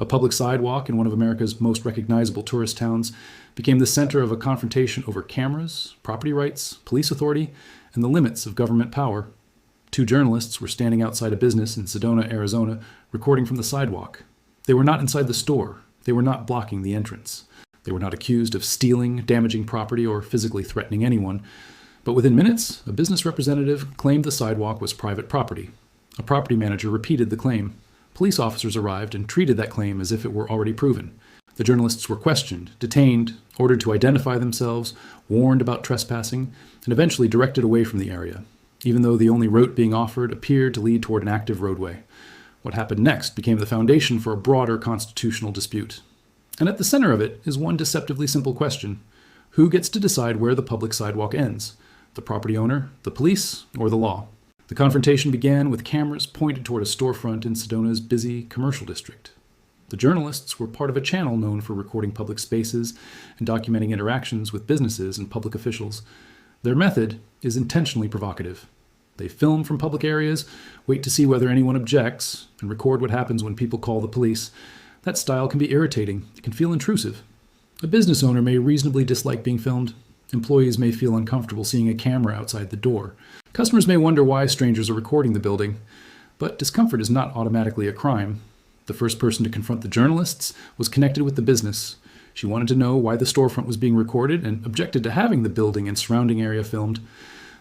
A public sidewalk in one of America's most recognizable tourist towns became the center of a confrontation over cameras, property rights, police authority, and the limits of government power. Two journalists were standing outside a business in Sedona, Arizona, recording from the sidewalk. They were not inside the store. They were not blocking the entrance. They were not accused of stealing, damaging property, or physically threatening anyone. But within minutes, a business representative claimed the sidewalk was private property. A property manager repeated the claim. Police officers arrived and treated that claim as if it were already proven. The journalists were questioned, detained, ordered to identify themselves, warned about trespassing, and eventually directed away from the area, even though the only route being offered appeared to lead toward an active roadway. What happened next became the foundation for a broader constitutional dispute. And at the center of it is one deceptively simple question. Who gets to decide where the public sidewalk ends? The property owner, the police, or the law? The confrontation began with cameras pointed toward a storefront in Sedona's busy commercial district. The journalists were part of a channel known for recording public spaces and documenting interactions with businesses and public officials. Their method is intentionally provocative. They film from public areas, wait to see whether anyone objects, and record what happens when people call the police. That style can be irritating. It can feel intrusive. A business owner may reasonably dislike being filmed. Employees may feel uncomfortable seeing a camera outside the door. Customers may wonder why strangers are recording the building. But discomfort is not automatically a crime. The first person to confront the journalists was connected with the business. She wanted to know why the storefront was being recorded and objected to having the building and surrounding area filmed.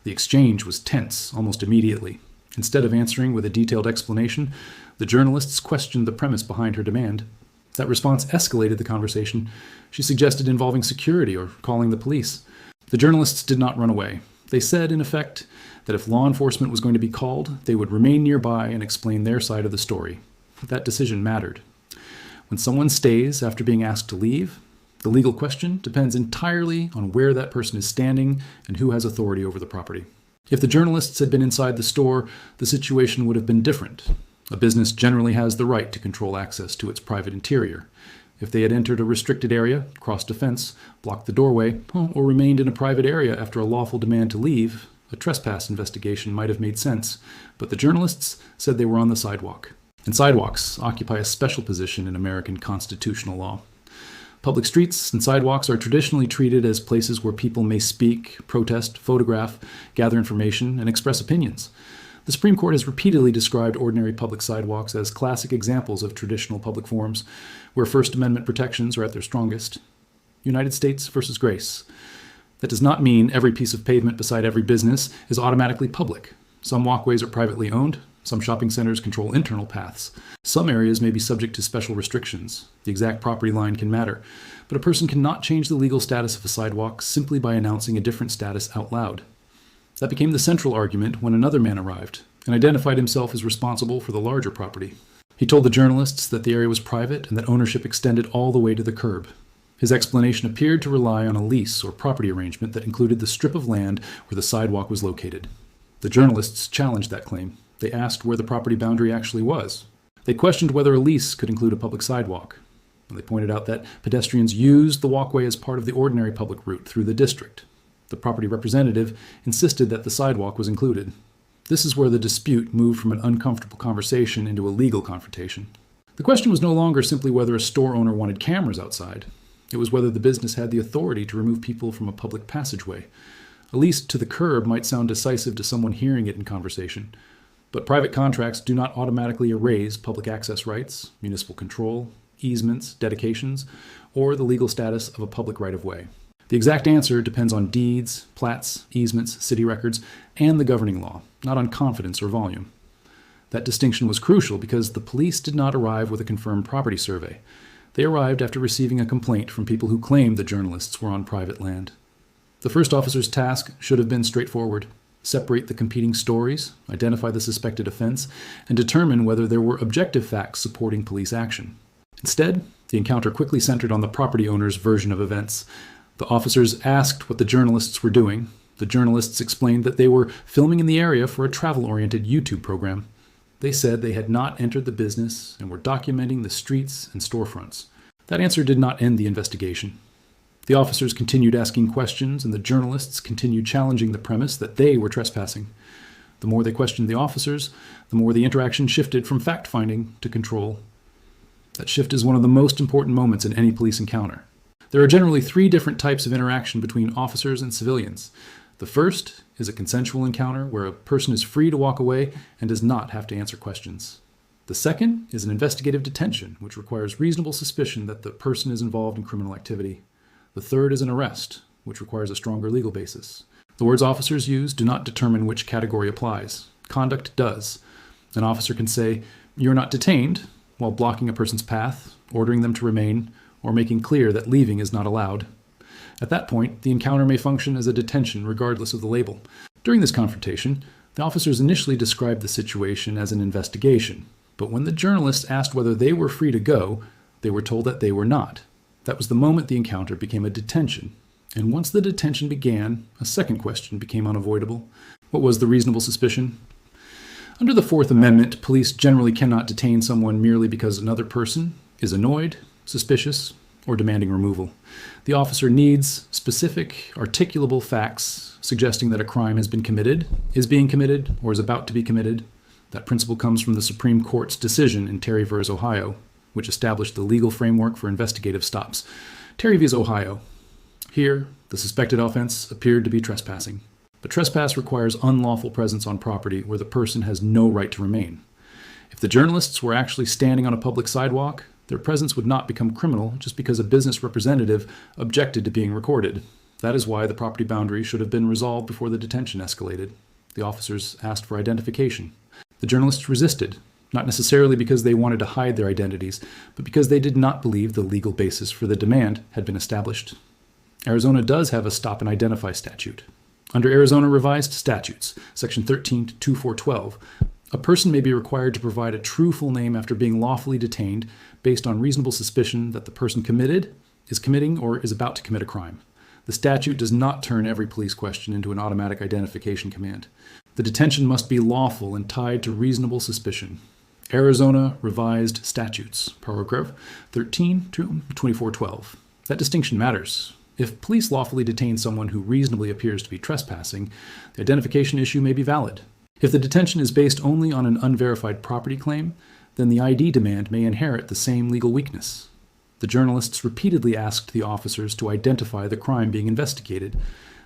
The exchange was tense almost immediately. Instead of answering with a detailed explanation, the journalists questioned the premise behind her demand. That response escalated the conversation. She suggested involving security or calling the police. The journalists did not run away. They said, in effect, that if law enforcement was going to be called, they would remain nearby and explain their side of the story. That decision mattered. When someone stays after being asked to leave, the legal question depends entirely on where that person is standing and who has authority over the property. If the journalists had been inside the store, the situation would have been different. A business generally has the right to control access to its private interior. If they had entered a restricted area, crossed a fence, blocked the doorway, or remained in a private area after a lawful demand to leave, a trespass investigation might have made sense. But the journalists said they were on the sidewalk. And sidewalks occupy a special position in American constitutional law. Public streets and sidewalks are traditionally treated as places where people may speak, protest, photograph, gather information, and express opinions. The Supreme Court has repeatedly described ordinary public sidewalks as classic examples of traditional public forums, where First Amendment protections are at their strongest. United States versus Grace. That does not mean every piece of pavement beside every business is automatically public. Some walkways are privately owned. Some shopping centers control internal paths. Some areas may be subject to special restrictions. The exact property line can matter. But a person cannot change the legal status of a sidewalk simply by announcing a different status out loud. That became the central argument when another man arrived and identified himself as responsible for the larger property. He told the journalists that the area was private and that ownership extended all the way to the curb. His explanation appeared to rely on a lease or property arrangement that included the strip of land where the sidewalk was located. The journalists challenged that claim. They asked where the property boundary actually was. They questioned whether a lease could include a public sidewalk. They pointed out that pedestrians used the walkway as part of the ordinary public route through the district. The property representative insisted that the sidewalk was included. This is where the dispute moved from an uncomfortable conversation into a legal confrontation. The question was no longer simply whether a store owner wanted cameras outside. It was whether the business had the authority to remove people from a public passageway. A lease to the curb might sound decisive to someone hearing it in conversation. But private contracts do not automatically erase public access rights, municipal control, easements, dedications, or the legal status of a public right-of-way. The exact answer depends on deeds, plats, easements, city records, and the governing law, not on confidence or volume. That distinction was crucial because the police did not arrive with a confirmed property survey. They arrived after receiving a complaint from people who claimed the journalists were on private land. The first officer's task should have been straightforward. Separate the competing stories, identify the suspected offense, and determine whether there were objective facts supporting police action. Instead, the encounter quickly centered on the property owner's version of events. The officers asked what the journalists were doing. The journalists explained that they were filming in the area for a travel-oriented YouTube program. They said they had not entered the business and were documenting the streets and storefronts. That answer did not end the investigation. The officers continued asking questions, and the journalists continued challenging the premise that they were trespassing. The more they questioned the officers, the more the interaction shifted from fact-finding to control. That shift is one of the most important moments in any police encounter. There are generally three different types of interaction between officers and civilians. The first is a consensual encounter where a person is free to walk away and does not have to answer questions. The second is an investigative detention, which requires reasonable suspicion that the person is involved in criminal activity. The third is an arrest, which requires a stronger legal basis. The words officers use do not determine which category applies. Conduct does. An officer can say, "You're not detained," while blocking a person's path, ordering them to remain, or making clear that leaving is not allowed. At that point, the encounter may function as a detention regardless of the label. During this confrontation, the officers initially described the situation as an investigation, but when the journalists asked whether they were free to go, they were told that they were not. That was the moment the encounter became a detention. And once the detention began, a second question became unavoidable. What was the reasonable suspicion? Under the Fourth Amendment, police generally cannot detain someone merely because another person is annoyed, suspicious, or demanding removal. The officer needs specific, articulable facts suggesting that a crime has been committed, is being committed, or is about to be committed. That principle comes from the Supreme Court's decision in Terry v. Ohio, which established the legal framework for investigative stops. Terry v. Ohio. Here, the suspected offense appeared to be trespassing. But trespass requires unlawful presence on property where the person has no right to remain. If the journalists were actually standing on a public sidewalk, their presence would not become criminal just because a business representative objected to being recorded. That is why the property boundary should have been resolved before the detention escalated. The officers asked for identification. The journalists resisted, not necessarily because they wanted to hide their identities, but because they did not believe the legal basis for the demand had been established. Arizona does have a stop and identify statute. Under Arizona Revised Statutes, Section 13-2412, a person may be required to provide a true full name after being lawfully detained based on reasonable suspicion that the person committed, is committing, or is about to commit a crime. The statute does not turn every police question into an automatic identification command. The detention must be lawful and tied to reasonable suspicion. Arizona Revised Statutes, paragraph 13-2412. That distinction matters. If police lawfully detain someone who reasonably appears to be trespassing, the identification issue may be valid. If the detention is based only on an unverified property claim, then the ID demand may inherit the same legal weakness. The journalists repeatedly asked the officers to identify the crime being investigated.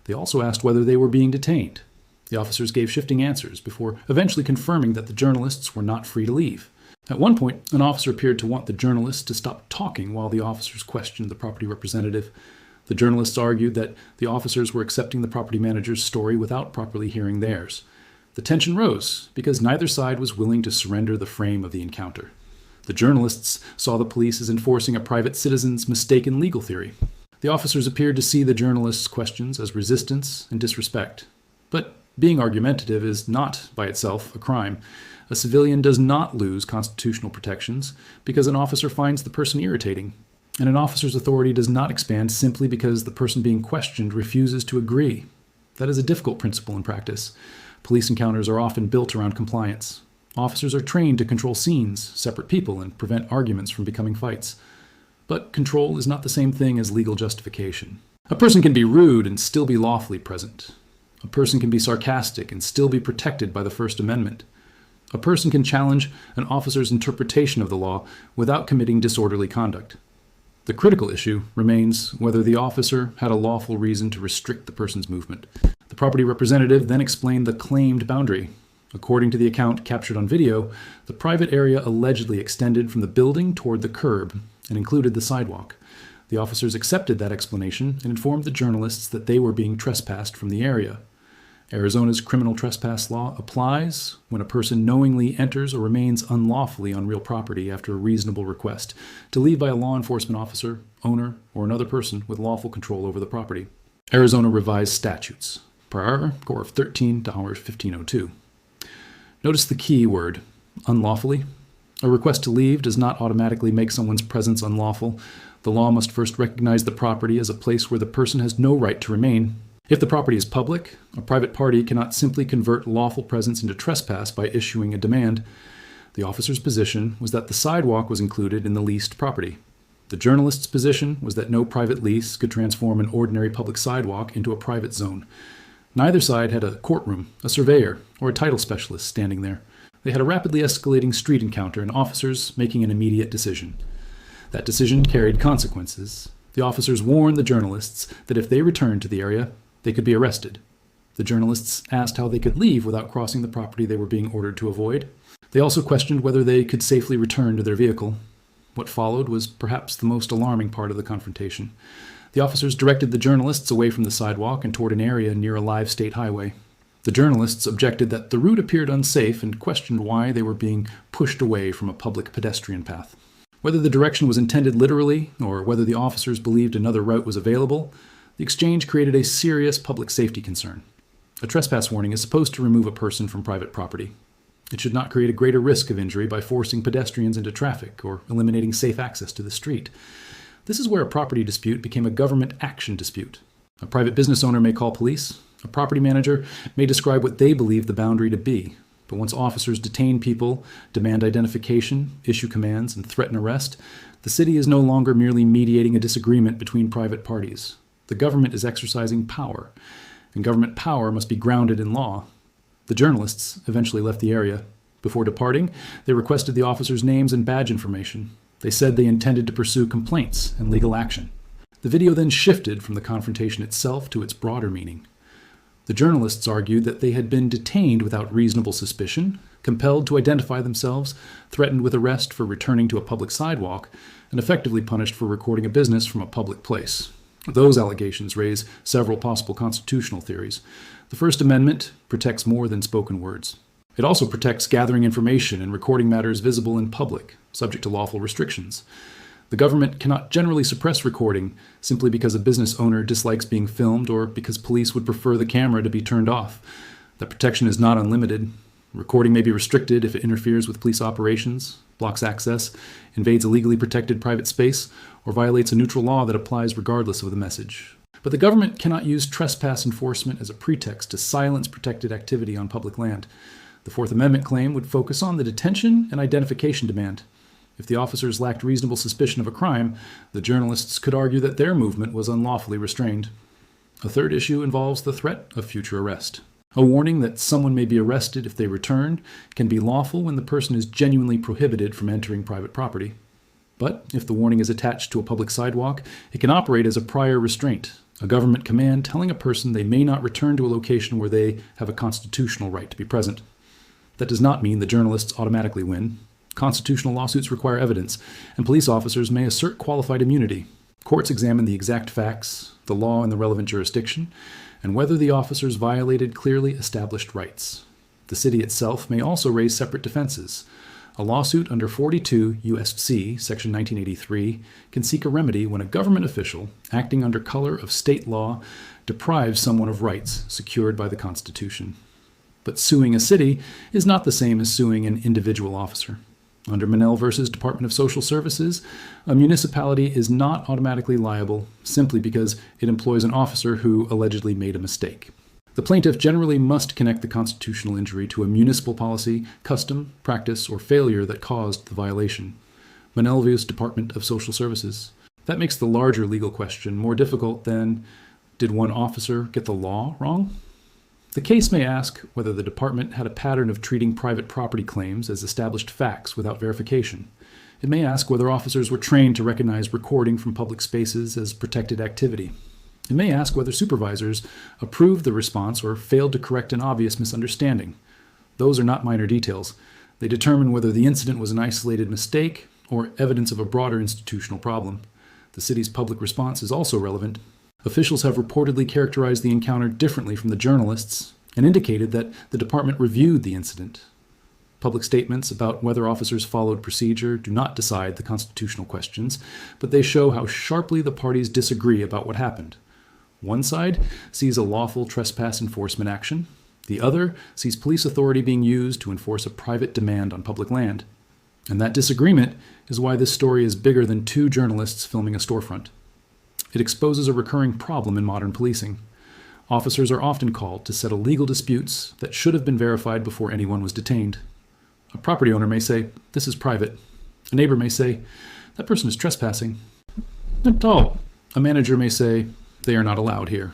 They also asked whether they were being detained. The officers gave shifting answers before eventually confirming that the journalists were not free to leave. At one point, an officer appeared to want the journalists to stop talking while the officers questioned the property representative. The journalists argued that the officers were accepting the property manager's story without properly hearing theirs. The tension rose because neither side was willing to surrender the frame of the encounter. The journalists saw the police as enforcing a private citizen's mistaken legal theory. The officers appeared to see the journalists' questions as resistance and disrespect. But being argumentative is not, by itself, a crime. A civilian does not lose constitutional protections because an officer finds the person irritating. And an officer's authority does not expand simply because the person being questioned refuses to agree. That is a difficult principle in practice. Police encounters are often built around compliance. Officers are trained to control scenes, separate people, and prevent arguments from becoming fights. But control is not the same thing as legal justification. A person can be rude and still be lawfully present. A person can be sarcastic and still be protected by the First Amendment. A person can challenge an officer's interpretation of the law without committing disorderly conduct. The critical issue remains whether the officer had a lawful reason to restrict the person's movement. The property representative then explained the claimed boundary. According to the account captured on video, the private area allegedly extended from the building toward the curb and included the sidewalk. The officers accepted that explanation and informed the journalists that they were being trespassed from the area. Arizona's criminal trespass law applies when a person knowingly enters or remains unlawfully on real property after a reasonable request to leave by a law enforcement officer, owner, or another person with lawful control over the property. Arizona Revised Statutes, paragraph 13-1502. Notice the key word, unlawfully. A request to leave does not automatically make someone's presence unlawful. The law must first recognize the property as a place where the person has no right to remain. If the property is public, a private party cannot simply convert lawful presence into trespass by issuing a demand. The officer's position was that the sidewalk was included in the leased property. The journalist's position was that no private lease could transform an ordinary public sidewalk into a private zone. Neither side had a courtroom, a surveyor, or a title specialist standing there. They had a rapidly escalating street encounter and officers making an immediate decision. That decision carried consequences. The officers warned the journalists that if they returned to the area, they could be arrested. The journalists asked how they could leave without crossing the property they were being ordered to avoid. They also questioned whether they could safely return to their vehicle. What followed was perhaps the most alarming part of the confrontation. The officers directed the journalists away from the sidewalk and toward an area near a live state highway. The journalists objected that the route appeared unsafe and questioned why they were being pushed away from a public pedestrian path. Whether the direction was intended literally or whether the officers believed another route was available, the exchange created a serious public safety concern. A trespass warning is supposed to remove a person from private property. It should not create a greater risk of injury by forcing pedestrians into traffic or eliminating safe access to the street. This is where a property dispute became a government action dispute. A private business owner may call police. A property manager may describe what they believe the boundary to be. But once officers detain people, demand identification, issue commands, and threaten arrest, the city is no longer merely mediating a disagreement between private parties. The government is exercising power, and government power must be grounded in law. The journalists eventually left the area. Before departing, they requested the officers' names and badge information. They said they intended to pursue complaints and legal action. The video then shifted from the confrontation itself to its broader meaning. The journalists argued that they had been detained without reasonable suspicion, compelled to identify themselves, threatened with arrest for returning to a public sidewalk, and effectively punished for recording a business from a public place. Those allegations raise several possible constitutional theories. The First Amendment protects more than spoken words. It also protects gathering information and recording matters visible in public, subject to lawful restrictions. The government cannot generally suppress recording simply because a business owner dislikes being filmed or because police would prefer the camera to be turned off. That protection is not unlimited. Recording may be restricted if it interferes with police operations, blocks access, invades a legally protected private space, or violates a neutral law that applies regardless of the message. But the government cannot use trespass enforcement as a pretext to silence protected activity on public land. The Fourth Amendment claim would focus on the detention and identification demand. If the officers lacked reasonable suspicion of a crime, the journalists could argue that their movement was unlawfully restrained. A third issue involves the threat of future arrest. A warning that someone may be arrested if they return can be lawful when the person is genuinely prohibited from entering private property. But if the warning is attached to a public sidewalk, it can operate as a prior restraint, a government command telling a person they may not return to a location where they have a constitutional right to be present. That does not mean the journalists automatically win. Constitutional lawsuits require evidence, and police officers may assert qualified immunity. Courts examine the exact facts, the law in the relevant jurisdiction, and whether the officers violated clearly established rights. The city itself may also raise separate defenses. A lawsuit under 42 U.S.C. Section 1983 can seek a remedy when a government official, acting under color of state law, deprives someone of rights secured by the Constitution. But suing a city is not the same as suing an individual officer. Under Monell v. Department of Social Services, a municipality is not automatically liable simply because it employs an officer who allegedly made a mistake. The plaintiff generally must connect the constitutional injury to a municipal policy, custom, practice, or failure that caused the violation. Monell v. Department of Social Services. That makes the larger legal question more difficult than, did one officer get the law wrong? The case may ask whether the department had a pattern of treating private property claims as established facts without verification. It may ask whether officers were trained to recognize recording from public spaces as protected activity. It may ask whether supervisors approved the response or failed to correct an obvious misunderstanding. Those are not minor details. They determine whether the incident was an isolated mistake or evidence of a broader institutional problem. The city's public response is also relevant. Officials have reportedly characterized the encounter differently from the journalists and indicated that the department reviewed the incident. Public statements about whether officers followed procedure do not decide the constitutional questions, but they show how sharply the parties disagree about what happened. One side sees a lawful trespass enforcement action. The other sees police authority being used to enforce a private demand on public land. And that disagreement is why this story is bigger than two journalists filming a storefront. It exposes a recurring problem in modern policing. Officers are often called to settle legal disputes that should have been verified before anyone was detained. A property owner may say, "This is private." A neighbor may say, "That person is trespassing." Not at all. A manager may say, "They are not allowed here."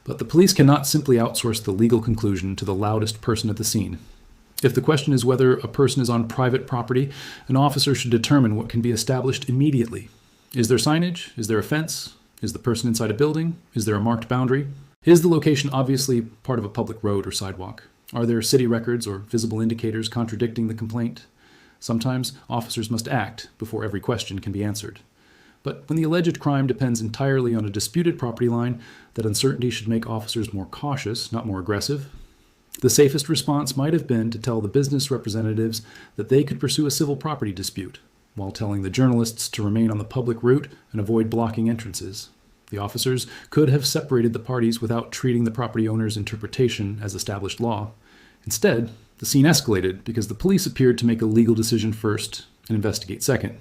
But the police cannot simply outsource the legal conclusion to the loudest person at the scene. If the question is whether a person is on private property, an officer should determine what can be established immediately. Is there signage? Is there a fence? Is the person inside a building? Is there a marked boundary? Is the location obviously part of a public road or sidewalk? Are there city records or visible indicators contradicting the complaint? Sometimes officers must act before every question can be answered. But when the alleged crime depends entirely on a disputed property line, that uncertainty should make officers more cautious, not more aggressive. The safest response might have been to tell the business representatives that they could pursue a civil property dispute, while telling the journalists to remain on the public route and avoid blocking entrances. The officers could have separated the parties without treating the property owner's interpretation as established law. Instead, the scene escalated because the police appeared to make a legal decision first and investigate second.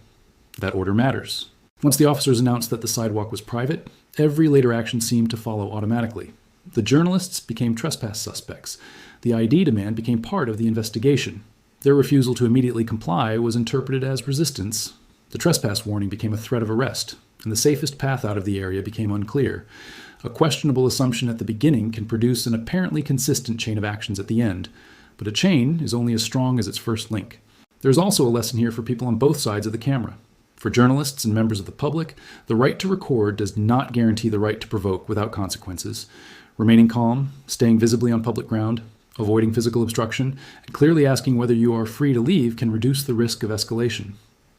That order matters. Once the officers announced that the sidewalk was private, every later action seemed to follow automatically. The journalists became trespass suspects. The ID demand became part of the investigation. Their refusal to immediately comply was interpreted as resistance. The trespass warning became a threat of arrest, and the safest path out of the area became unclear. A questionable assumption at the beginning can produce an apparently consistent chain of actions at the end, but a chain is only as strong as its first link. There's also a lesson here for people on both sides of the camera. For journalists and members of the public, the right to record does not guarantee the right to provoke without consequences. Remaining calm, staying visibly on public ground, avoiding physical obstruction, and clearly asking whether you are free to leave can reduce the risk of escalation.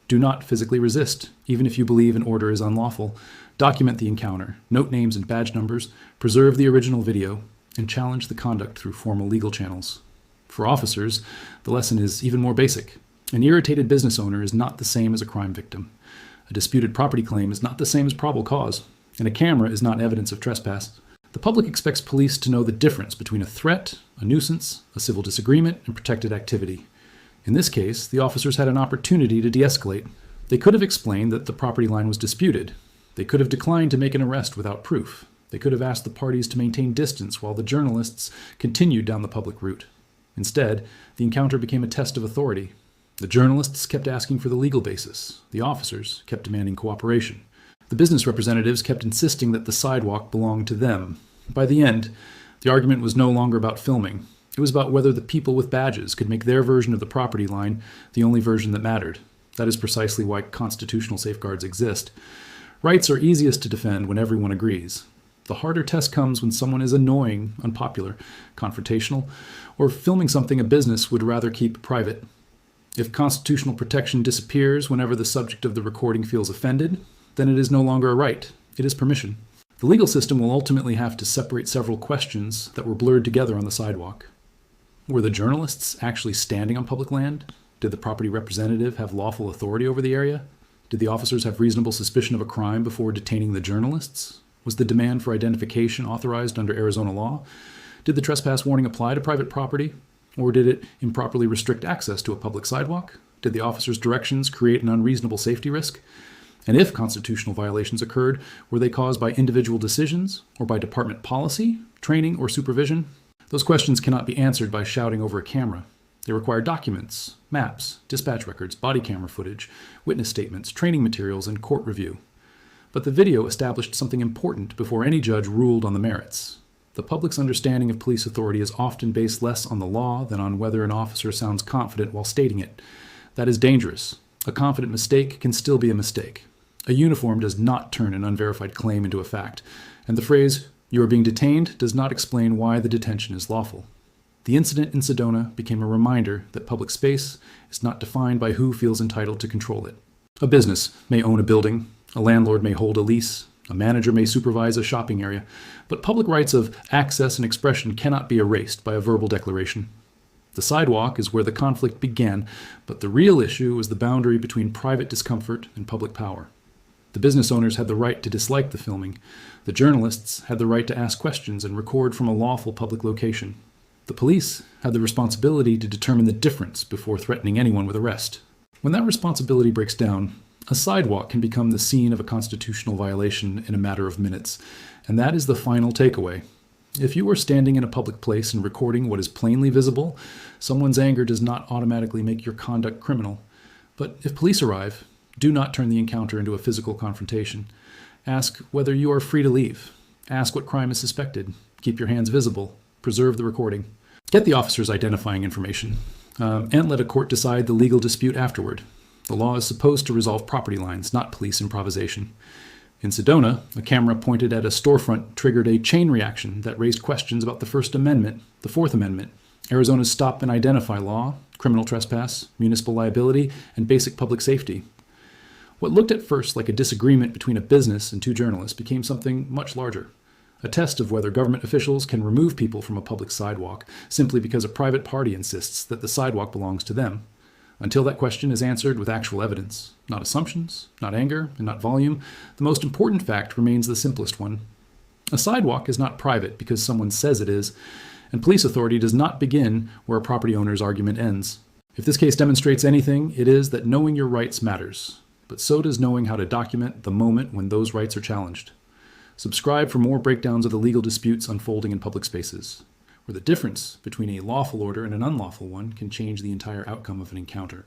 Do not physically resist, even if you believe an order is unlawful. Document the encounter, note names and badge numbers, preserve the original video, and challenge the conduct through formal legal channels. For officers, the lesson is even more basic. An irritated business owner is not the same as a crime victim. A disputed property claim is not the same as probable cause, and a camera is not evidence of trespass. The public expects police to know the difference between a threat, a nuisance, a civil disagreement, and protected activity. In this case, the officers had an opportunity to de-escalate. They could have explained that the property line was disputed. They could have declined to make an arrest without proof. They could have asked the parties to maintain distance while the journalists continued down the public route. Instead, the encounter became a test of authority. The journalists kept asking for the legal basis. The officers kept demanding cooperation. The business representatives kept insisting that the sidewalk belonged to them. By the end, the argument was no longer about filming. It was about whether the people with badges could make their version of the property line the only version that mattered. That is precisely why constitutional safeguards exist. Rights are easiest to defend when everyone agrees. The harder test comes when someone is annoying, unpopular, confrontational, or filming something a business would rather keep private. If constitutional protection disappears whenever the subject of the recording feels offended, then it is no longer a right. It is permission. The legal system will ultimately have to separate several questions that were blurred together on the sidewalk. Were the journalists actually standing on public land? Did the property representative have lawful authority over the area? Did the officers have reasonable suspicion of a crime before detaining the journalists? Was the demand for identification authorized under Arizona law? Did the trespass warning apply to private property? Or did it improperly restrict access to a public sidewalk? Did the officers' directions create an unreasonable safety risk? And if constitutional violations occurred, were they caused by individual decisions or by department policy, training, or supervision? Those questions cannot be answered by shouting over a camera. They require documents, maps, dispatch records, body camera footage, witness statements, training materials, and court review. But the video established something important before any judge ruled on the merits. The public's understanding of police authority is often based less on the law than on whether an officer sounds confident while stating it. That is dangerous. A confident mistake can still be a mistake. A uniform does not turn an unverified claim into a fact, and the phrase, "you are being detained," does not explain why the detention is lawful. The incident in Sedona became a reminder that public space is not defined by who feels entitled to control it. A business may own a building, a landlord may hold a lease, a manager may supervise a shopping area, but public rights of access and expression cannot be erased by a verbal declaration. The sidewalk is where the conflict began, but the real issue was the boundary between private discomfort and public power. The business owners had the right to dislike the filming. The journalists had the right to ask questions and record from a lawful public location. The police had the responsibility to determine the difference before threatening anyone with arrest. When that responsibility breaks down, a sidewalk can become the scene of a constitutional violation in a matter of minutes, and that is the final takeaway. If you are standing in a public place and recording what is plainly visible, someone's anger does not automatically make your conduct criminal. But if police arrive, do not turn the encounter into a physical confrontation. Ask whether you are free to leave. Ask what crime is suspected. Keep your hands visible. Preserve the recording. Get the officer's identifying information. and let a court decide the legal dispute afterward. The law is supposed to resolve property lines, not police improvisation. In Sedona, a camera pointed at a storefront triggered a chain reaction that raised questions about the First Amendment, the Fourth Amendment, Arizona's stop and identify law, criminal trespass, municipal liability, and basic public safety. What looked at first like a disagreement between a business and two journalists became something much larger. A test of whether government officials can remove people from a public sidewalk simply because a private party insists that the sidewalk belongs to them. Until that question is answered with actual evidence, not assumptions, not anger, and not volume, the most important fact remains the simplest one. A sidewalk is not private because someone says it is, and police authority does not begin where a property owner's argument ends. If this case demonstrates anything, it is that knowing your rights matters, but so does knowing how to document the moment when those rights are challenged. Subscribe for more breakdowns of the legal disputes unfolding in public spaces, where the difference between a lawful order and an unlawful one can change the entire outcome of an encounter.